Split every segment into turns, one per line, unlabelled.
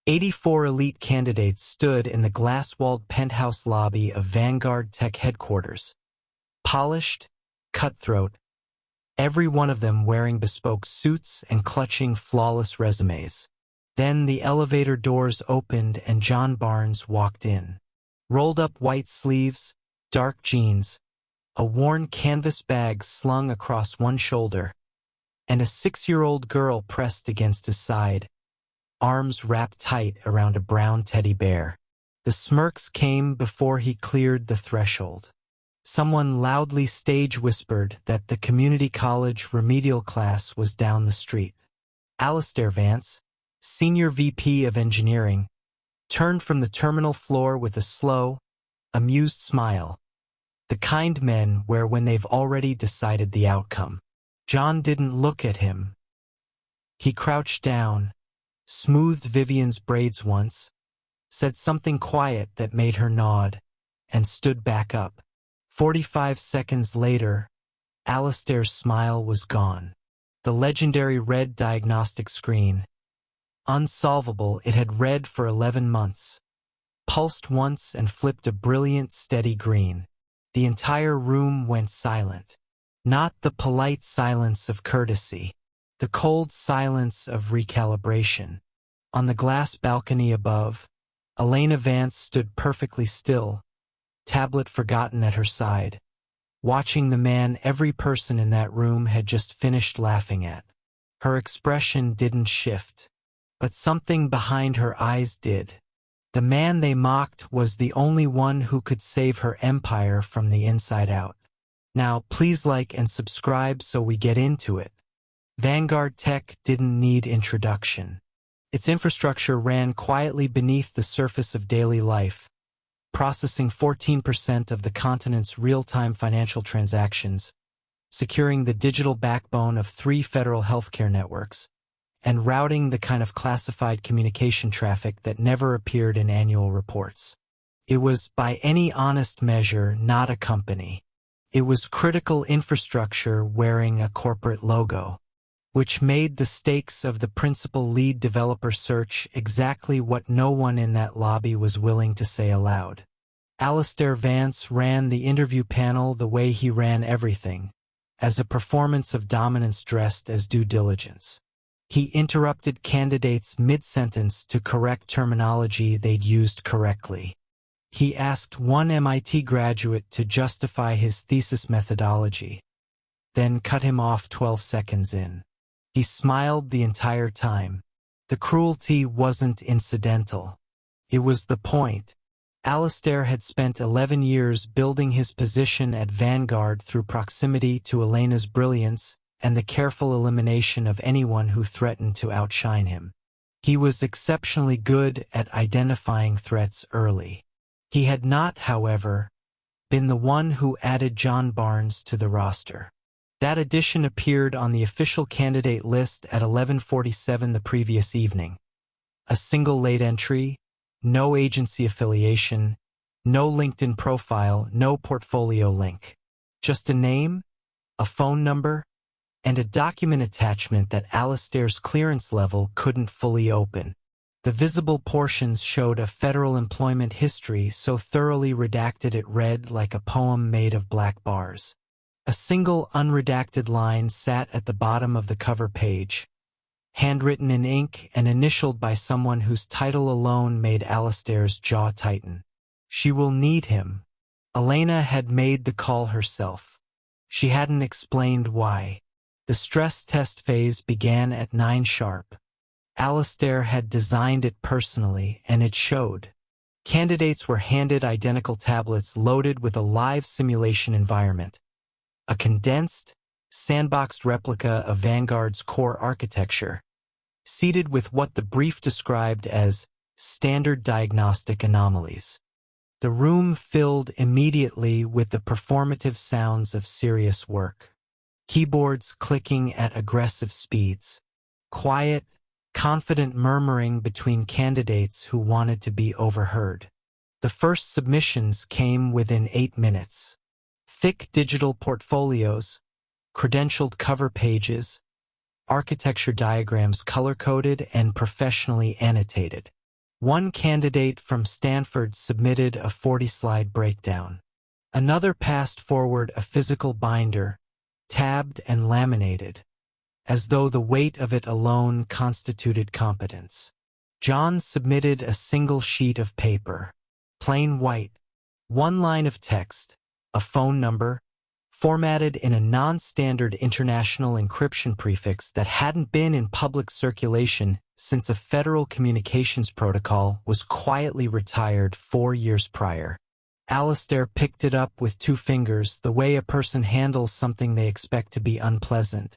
84 elite candidates stood in the glass-walled penthouse lobby of Vanguard Tech headquarters. Polished, cutthroat, every one of them wearing bespoke suits and clutching flawless resumes. Then the elevator doors opened and John Barnes walked in. Rolled up white sleeves, dark jeans, a worn canvas bag slung across one shoulder, and a 6-year-old girl pressed against his side, arms wrapped tight around a brown teddy bear. The smirks came before he cleared the threshold. Someone loudly stage whispered that the community college remedial class was down the street. Alistair Vance, Senior VP of Engineering, turned from the terminal floor with a slow, amused smile. The kind men wear when they've already decided the outcome. John didn't look at him. He crouched down, smoothed Vivian's braids once, said something quiet that made her nod, and stood back up. 45 seconds later, Alistair's smile was gone. The legendary red diagnostic screen. Unsolvable, it had read for 11 months. Pulsed once and flipped a brilliant, steady green. The entire room went silent. Not the polite silence of courtesy. The cold silence of recalibration. On the glass balcony above, Elena Vance stood perfectly still, tablet forgotten at her side, watching the man every person in that room had just finished laughing at. Her expression didn't shift, but something behind her eyes did. The man they mocked was the only one who could save her empire from the inside out. Now, please like and subscribe so we get into it. Vanguard Tech didn't need introduction. Its infrastructure ran quietly beneath the surface of daily life, processing 14% of the continent's real-time financial transactions, securing the digital backbone of 3 federal healthcare networks, and routing the kind of classified communication traffic that never appeared in annual reports. It was, by any honest measure, not a company. It was critical infrastructure wearing a corporate logo, which made the stakes of the principal lead developer search exactly what no one in that lobby was willing to say aloud. Alistair Vance ran the interview panel the way he ran everything, as a performance of dominance dressed as due diligence. He interrupted candidates mid-sentence to correct terminology they'd used correctly. He asked one MIT graduate to justify his thesis methodology, then cut him off 12 seconds in. He smiled the entire time. The cruelty wasn't incidental. It was the point. Alistair had spent 11 years building his position at Vanguard through proximity to Elena's brilliance and the careful elimination of anyone who threatened to outshine him. He was exceptionally good at identifying threats early. He had not, however, been the one who added John Barnes to the roster. That addition appeared on the official candidate list at 11:47 the previous evening. A single late entry, no agency affiliation, no LinkedIn profile, no portfolio link. Just a name, a phone number, and a document attachment that Alistair's clearance level couldn't fully open. The visible portions showed a federal employment history so thoroughly redacted it read like a poem made of black bars. A single unredacted line sat at the bottom of the cover page, handwritten in ink and initialed by someone whose title alone made Alistair's jaw tighten. She will need him. Elena had made the call herself. She hadn't explained why. The stress test phase began at 9 sharp. Alistair had designed it personally, and it showed. Candidates were handed identical tablets loaded with a live simulation environment, a condensed, sandboxed replica of Vanguard's core architecture, seeded with what the brief described as standard diagnostic anomalies. The room filled immediately with the performative sounds of serious work. Keyboards clicking at aggressive speeds. Quiet, confident murmuring between candidates who wanted to be overheard. The first submissions came within 8 minutes. Thick digital portfolios, credentialed cover pages, architecture diagrams color-coded and professionally annotated. One candidate from Stanford submitted a 40-slide breakdown. Another passed forward a physical binder, tabbed and laminated, as though the weight of it alone constituted competence. John submitted a single sheet of paper, plain white, one line of text, a phone number, formatted in a non-standard international encryption prefix that hadn't been in public circulation since a federal communications protocol was quietly retired 4 years prior. Alistair picked it up with 2 fingers, the way a person handles something they expect to be unpleasant,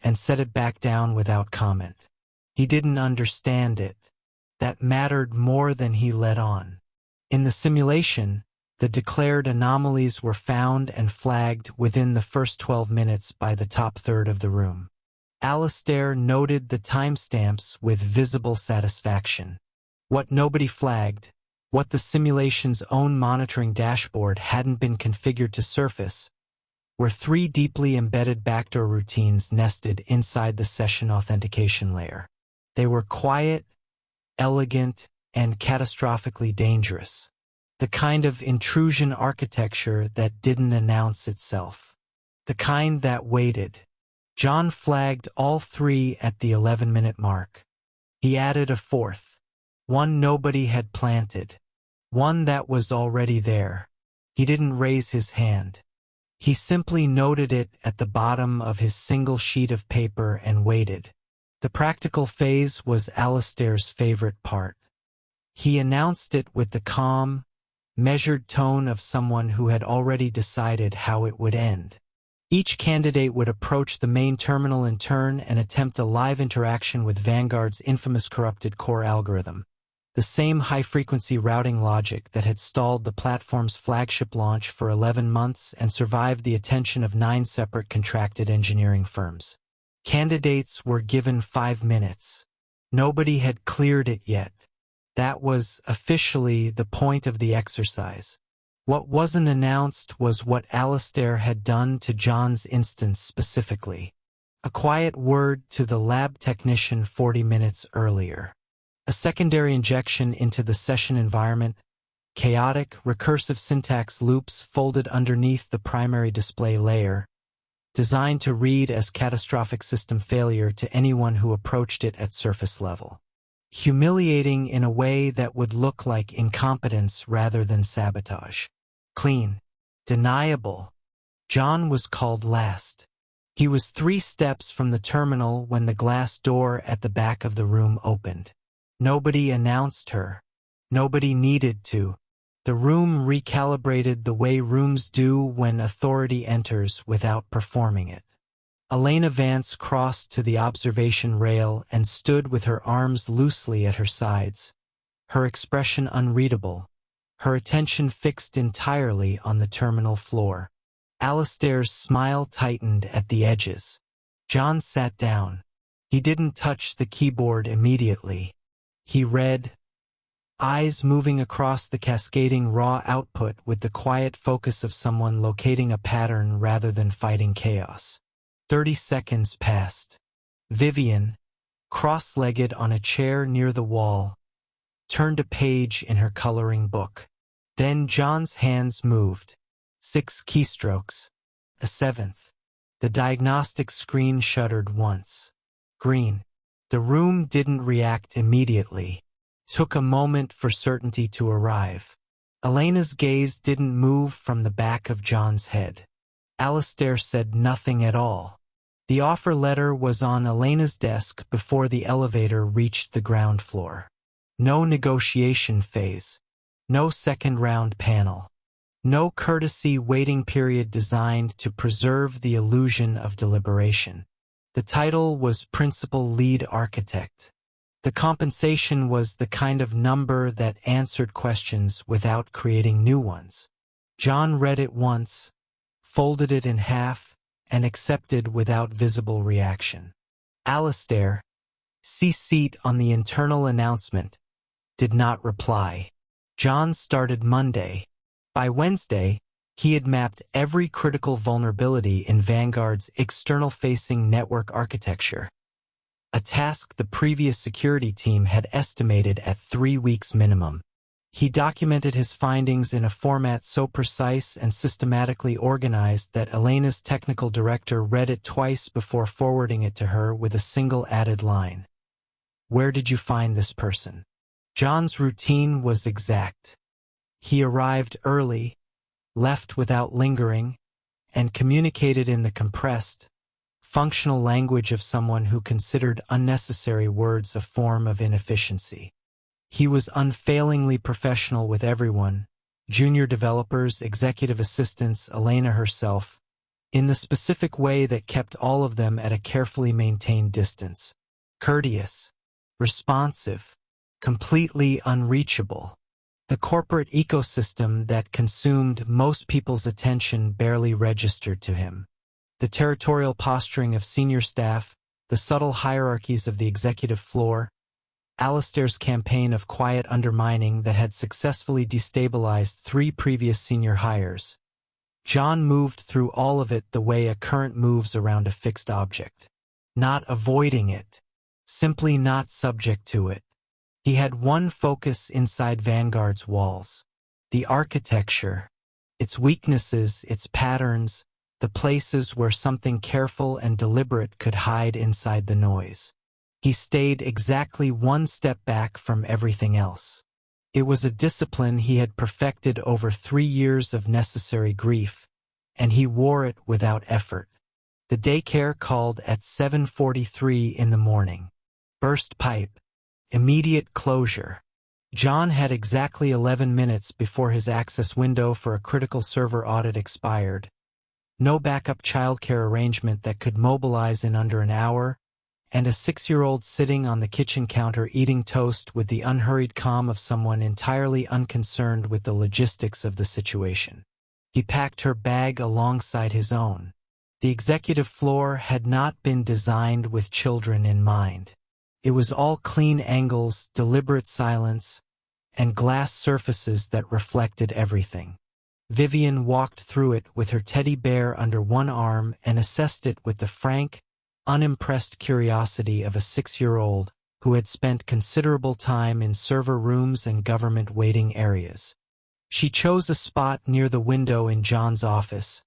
and set it back down without comment. He didn't understand it. That mattered more than he let on. In the simulation, the declared anomalies were found and flagged within the first 12 minutes by the top third of the room. Alistair noted the timestamps with visible satisfaction. What nobody flagged, what the simulation's own monitoring dashboard hadn't been configured to surface, were 3 deeply embedded backdoor routines nested inside the session authentication layer. They were quiet, elegant, and catastrophically dangerous. The kind of intrusion architecture that didn't announce itself. The kind that waited. John flagged all 3 at the 11-minute mark. He added a 4th. One nobody had planted. One that was already there. He didn't raise his hand. He simply noted it at the bottom of his single sheet of paper and waited. The practical phase was Alistair's favorite part. He announced it with the calm, measured tone of someone who had already decided how it would end. Each candidate would approach the main terminal in turn and attempt a live interaction with Vanguard's infamous corrupted core algorithm, the same high-frequency routing logic that had stalled the platform's flagship launch for 11 months and survived the attention of 9 separate contracted engineering firms. Candidates were given 5 minutes. Nobody had cleared it yet. That was officially the point of the exercise. What wasn't announced was what Alistair had done to John's instance specifically. A quiet word to the lab technician 40 minutes earlier. A secondary injection into the session environment, chaotic, recursive syntax loops folded underneath the primary display layer, designed to read as catastrophic system failure to anyone who approached it at surface level. Humiliating in a way that would look like incompetence rather than sabotage. Clean. Deniable. John was called last. He was 3 steps from the terminal when the glass door at the back of the room opened. Nobody announced her. Nobody needed to. The room recalibrated the way rooms do when authority enters without performing it. Elena Vance crossed to the observation rail and stood with her arms loosely at her sides, her expression unreadable, her attention fixed entirely on the terminal floor. Alistair's smile tightened at the edges. John sat down. He didn't touch the keyboard immediately. He read, eyes moving across the cascading raw output with the quiet focus of someone locating a pattern rather than fighting chaos. 30 seconds passed. Vivian, cross-legged on a chair near the wall, turned a page in her coloring book. Then John's hands moved. 6 keystrokes. A 7th. The diagnostic screen shuddered once. Green. The room didn't react immediately. Took a moment for certainty to arrive. Elena's gaze didn't move from the back of John's head. Alistair said nothing at all. The offer letter was on Elena's desk before the elevator reached the ground floor. No negotiation phase. No second-round panel. No courtesy waiting period designed to preserve the illusion of deliberation. The title was Principal Lead Architect. The compensation was the kind of number that answered questions without creating new ones. John read it once, folded it in half, and accepted without visible reaction. Alistair, CC'd on the internal announcement, did not reply. John started Monday. By Wednesday, he had mapped every critical vulnerability in Vanguard's external-facing network architecture. a task the previous security team had estimated at 3 weeks minimum. He documented his findings in a format so precise and systematically organized that Elena's technical director read it twice before forwarding it to her with a single added line. "Where did you find this person?" John's routine was exact. He arrived early, left without lingering, and communicated in the compressed, functional language of someone who considered unnecessary words a form of inefficiency. He was unfailingly professional with everyone, junior developers, executive assistants, Elena herself, in the specific way that kept all of them at a carefully maintained distance. Courteous, responsive, completely unreachable. The corporate ecosystem that consumed most people's attention barely registered to him. The territorial posturing of senior staff, the subtle hierarchies of the executive floor, Alistair's campaign of quiet undermining that had successfully destabilized 3 previous senior hires. John moved through all of it the way a current moves around a fixed object. Not avoiding it, simply not subject to it. He had one focus inside Vanguard's walls: the architecture, its weaknesses, its patterns, the places where something careful and deliberate could hide inside the noise. He stayed exactly one step back from everything else. It was a discipline he had perfected over 3 years of necessary grief, and he wore it without effort. The daycare called at 7:43 in the morning. Burst pipe. Immediate closure. John had exactly 11 minutes before his access window for a critical server audit expired. No backup childcare arrangement that could mobilize in under an hour, and a 6-year-old sitting on the kitchen counter eating toast with the unhurried calm of someone entirely unconcerned with the logistics of the situation. He packed her bag alongside his own. The executive floor had not been designed with children in mind. It was all clean angles, deliberate silence, and glass surfaces that reflected everything. Vivian walked through it with her teddy bear under one arm and assessed it with the frank, unimpressed curiosity of a 6-year-old who had spent considerable time in server rooms and government waiting areas. She chose a spot near the window in John's office,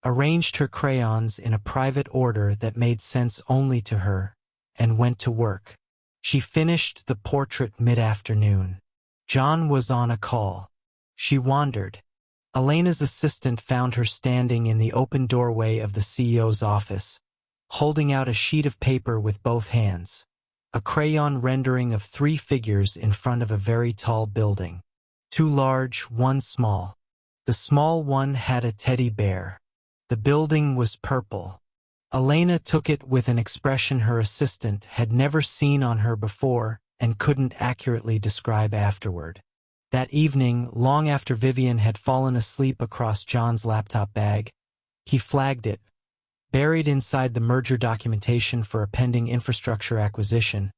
arranged her crayons in a private order that made sense only to her, and went to work. She finished the portrait mid-afternoon. John was on a call. She wandered. Elena's assistant found her standing in the open doorway of the CEO's office, holding out a sheet of paper with both hands, a crayon rendering of 3 figures in front of a very tall building. 2 large, 1 small. The small one had a teddy bear. The building was purple. Elena took it with an expression her assistant had never seen on her before and couldn't accurately describe afterward. That evening, long after Vivian had fallen asleep across John's laptop bag, he flagged it, buried inside the merger documentation for a pending infrastructure acquisition,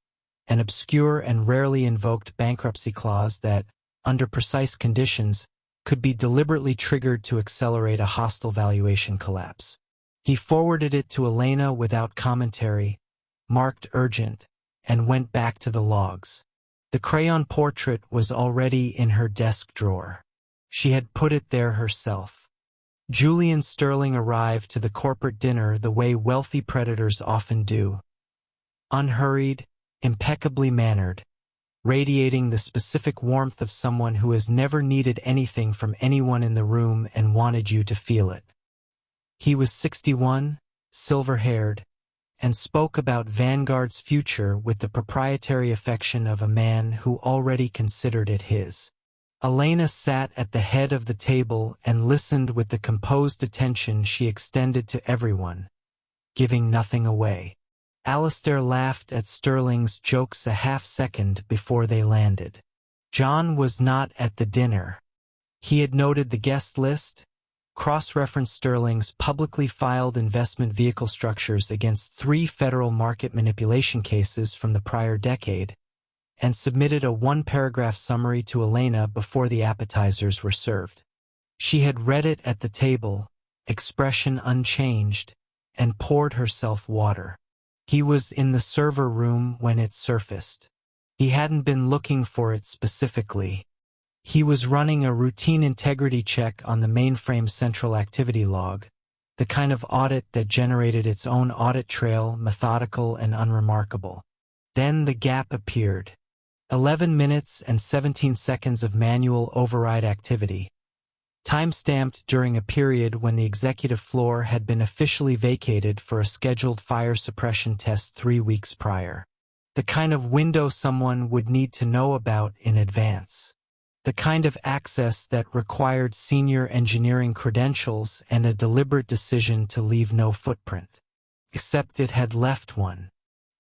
an obscure and rarely invoked bankruptcy clause that, under precise conditions, could be deliberately triggered to accelerate a hostile valuation collapse. He forwarded it to Elena without commentary, marked urgent, and went back to the logs. The crayon portrait was already in her desk drawer. She had put it there herself. Julian Sterling arrived to the corporate dinner the way wealthy predators often do. Unhurried, impeccably mannered, radiating the specific warmth of someone who has never needed anything from anyone in the room and wanted you to feel it. He was 61, silver-haired, and spoke about Vanguard's future with the proprietary affection of a man who already considered it his. Elena sat at the head of the table and listened with the composed attention she extended to everyone, giving nothing away. Alistair laughed at Sterling's jokes a half-second before they landed. John was not at the dinner. He had noted the guest list, cross-referenced Sterling's publicly filed investment vehicle structures against 3 federal market manipulation cases from the prior decade, and submitted a 1-paragraph summary to Elena before the appetizers were served. She had read it at the table, expression unchanged, and poured herself water. He was in the server room when it surfaced. He hadn't been looking for it specifically. He was running a routine integrity check on the mainframe's central activity log, the kind of audit that generated its own audit trail, methodical and unremarkable. Then the gap appeared. 11 minutes and 17 seconds of manual override activity, time-stamped during a period when the executive floor had been officially vacated for a scheduled fire suppression test 3 weeks prior. The kind of window someone would need to know about in advance. The kind of access that required senior engineering credentials and a deliberate decision to leave no footprint. Except it had left one.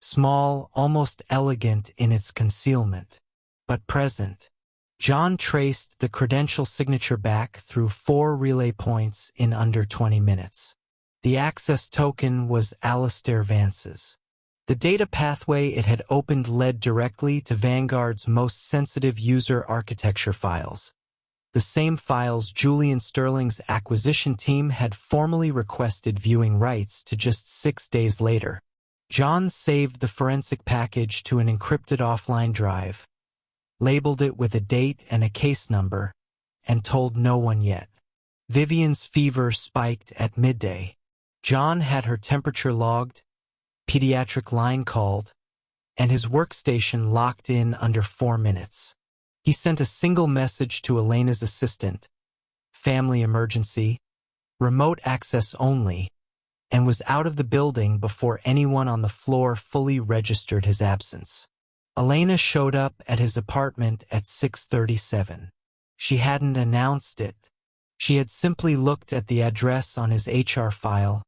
Small, almost elegant in its concealment, but present. John traced the credential signature back through 4 relay points in under 20 minutes. The access token was Alistair Vance's. The data pathway it had opened led directly to Vanguard's most sensitive user architecture files. The same files Julian Sterling's acquisition team had formally requested viewing rights to just 6 days later. John saved the forensic package to an encrypted offline drive, labeled it with a date and a case number, and told no one yet. Vivian's fever spiked at midday. John had her temperature logged, pediatric line called, and his workstation locked in under 4 minutes. He sent a single message to Elena's assistant, family emergency, remote access only, and was out of the building before anyone on the floor fully registered his absence. Elena showed up at his apartment at 6:37. She hadn't announced it. She had simply looked at the address on his HR file,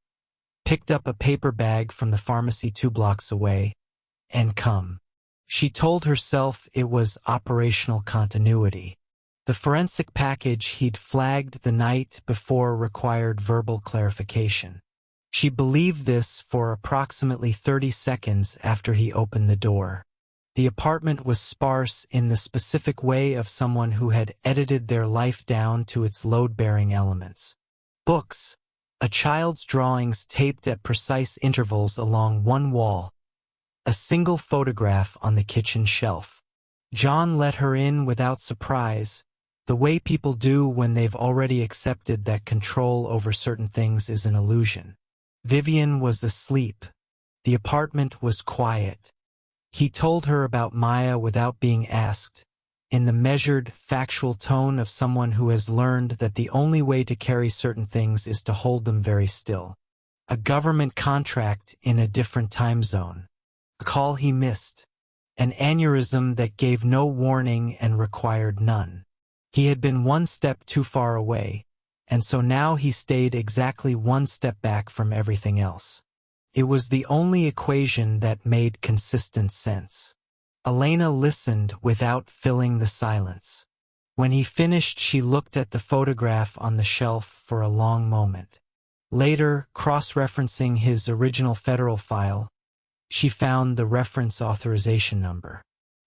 picked up a paper bag from the pharmacy 2 blocks away, and come. She told herself it was operational continuity. The forensic package he'd flagged the night before required verbal clarification. She believed this for approximately 30 seconds after he opened the door. The apartment was sparse in the specific way of someone who had edited their life down to its load-bearing elements. Books, a child's drawings taped at precise intervals along one wall, a single photograph on the kitchen shelf. John let her in without surprise, the way people do when they've already accepted that control over certain things is an illusion. Vivian was asleep. The apartment was quiet. He told her about Maya without being asked, in the measured, factual tone of someone who has learned that the only way to carry certain things is to hold them very still. A government contract in a different time zone. A call he missed. An aneurysm that gave no warning and required none. He had been 1 step too far away, and so now he stayed exactly 1 step back from everything else. It was the only equation that made consistent sense. Elena listened without filling the silence. When he finished, she looked at the photograph on the shelf for a long moment. Later, cross-referencing his original federal file, she found the reference authorization number.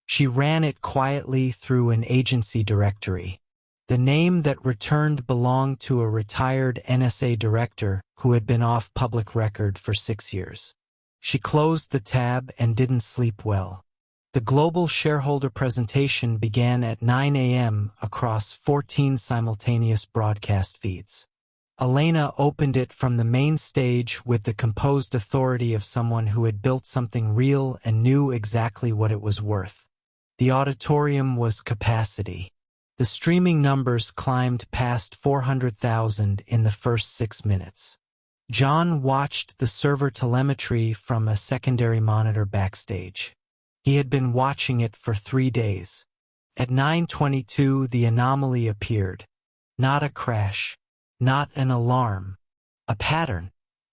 She ran it quietly through an agency directory. The name that returned belonged to a retired NSA director who had been off public record for 6 years. She closed the tab and didn't sleep well. The global shareholder presentation began at 9 a.m. across 14 simultaneous broadcast feeds. Elena opened it from the main stage with the composed authority of someone who had built something real and knew exactly what it was worth. The auditorium was capacity. The streaming numbers climbed past 400,000 in the first 6 minutes. John watched the server telemetry from a secondary monitor backstage. He had been watching it for 3 days. At 9:22, the anomaly appeared. Not a crash, not an alarm, a pattern,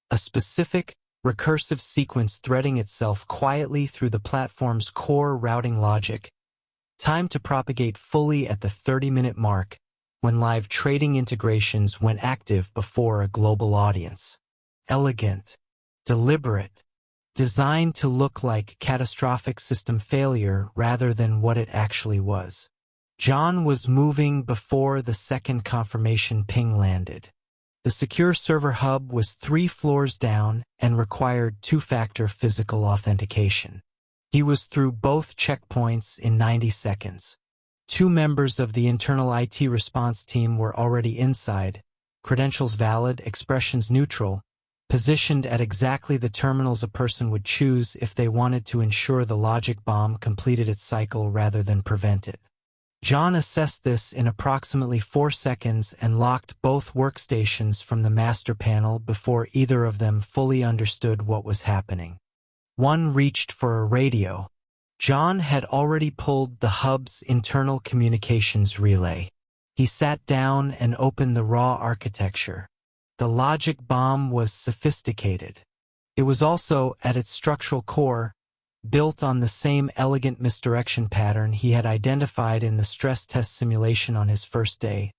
a specific, recursive sequence threading itself quietly through the platform's core routing logic. Time to propagate fully at the 30-minute mark, when live trading integrations went active before a global audience. Elegant, deliberate, designed to look like catastrophic system failure rather than what it actually was. John was moving before the second confirmation ping landed. The secure server hub was 3 floors down and required two-factor physical authentication. He was through both checkpoints in 90 seconds. 2 members of the internal IT response team were already inside, credentials valid, expressions neutral, positioned at exactly the terminals a person would choose if they wanted to ensure the logic bomb completed its cycle rather than prevent it. John assessed this in approximately 4 seconds and locked both workstations from the master panel before either of them fully understood what was happening. One reached for a radio. John had already pulled the hub's internal communications relay. He sat down and opened the raw architecture. The logic bomb was sophisticated. It was also, at its structural core, built on the same elegant misdirection pattern he had identified in the stress test simulation on his first day.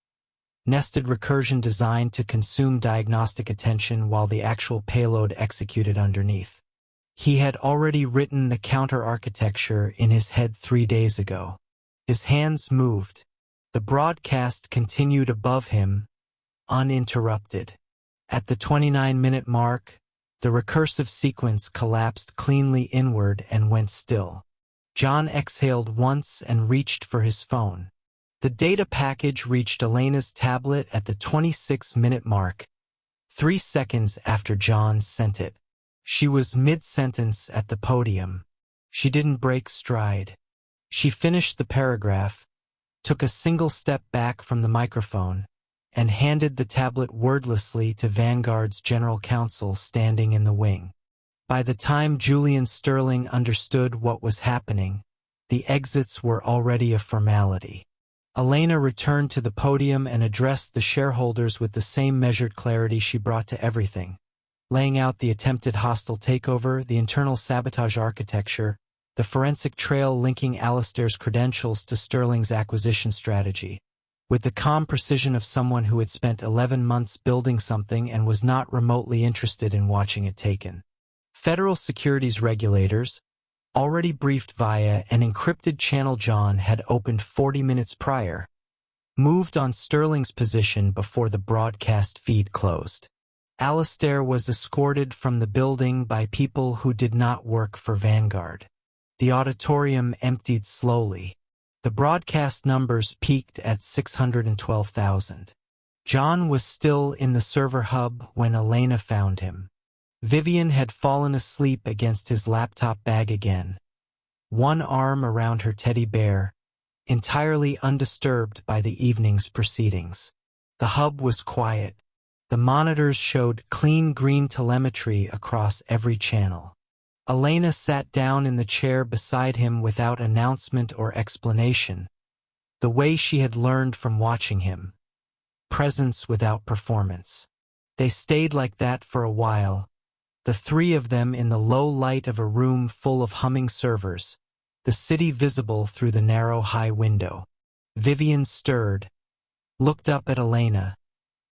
Nested recursion designed to consume diagnostic attention while the actual payload executed underneath. He had already written the counter-architecture in his head 3 days ago. His hands moved. The broadcast continued above him, uninterrupted. At the 29-minute mark, the recursive sequence collapsed cleanly inward and went still. John exhaled once and reached for his phone. The data package reached Elena's tablet at the 26-minute mark, 3 seconds after John sent it. She was mid-sentence at the podium. She didn't break stride. She finished the paragraph, took a single step back from the microphone, and handed the tablet wordlessly to Vanguard's general counsel standing in the wing. By the time Julian Sterling understood what was happening, the exits were already a formality. Elena returned to the podium and addressed the shareholders with the same measured clarity she brought to everything, laying out the attempted hostile takeover, the internal sabotage architecture, the forensic trail linking Alistair's credentials to Sterling's acquisition strategy, with the calm precision of someone who had spent 11 months building something and was not remotely interested in watching it taken. Federal securities regulators, already briefed via an encrypted channel John had opened 40 minutes prior, moved on Sterling's position before the broadcast feed closed. Alistair was escorted from the building by people who did not work for Vanguard. The auditorium emptied slowly. The broadcast numbers peaked at 612,000. John was still in the server hub when Elena found him. Vivian had fallen asleep against his laptop bag again, one arm around her teddy bear, entirely undisturbed by the evening's proceedings. The hub was quiet. The monitors showed clean green telemetry across every channel. Elena sat down in the chair beside him without announcement or explanation, the way she had learned from watching him. Presence without performance. They stayed like that for a while, the 3 of them in the low light of a room full of humming servers, the city visible through the narrow high window. Vivian stirred, looked up at Elena,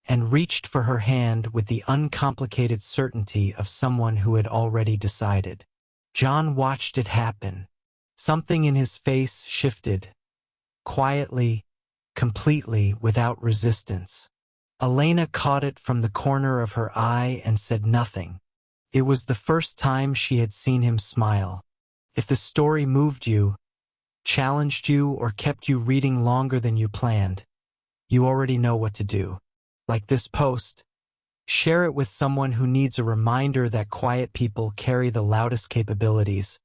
and reached for her hand with the uncomplicated certainty of someone who had already decided. John watched it happen. Something in his face shifted, quietly, completely, without resistance. Elena caught it from the corner of her eye and said nothing. It was the first time she had seen him smile. If the story moved you, challenged you, or kept you reading longer than you planned, you already know what to do. Like this post, share it with someone who needs a reminder that quiet people carry the loudest capabilities,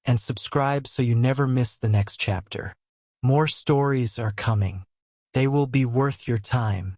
and subscribe so you never miss the next chapter. More stories are coming. They will be worth your time.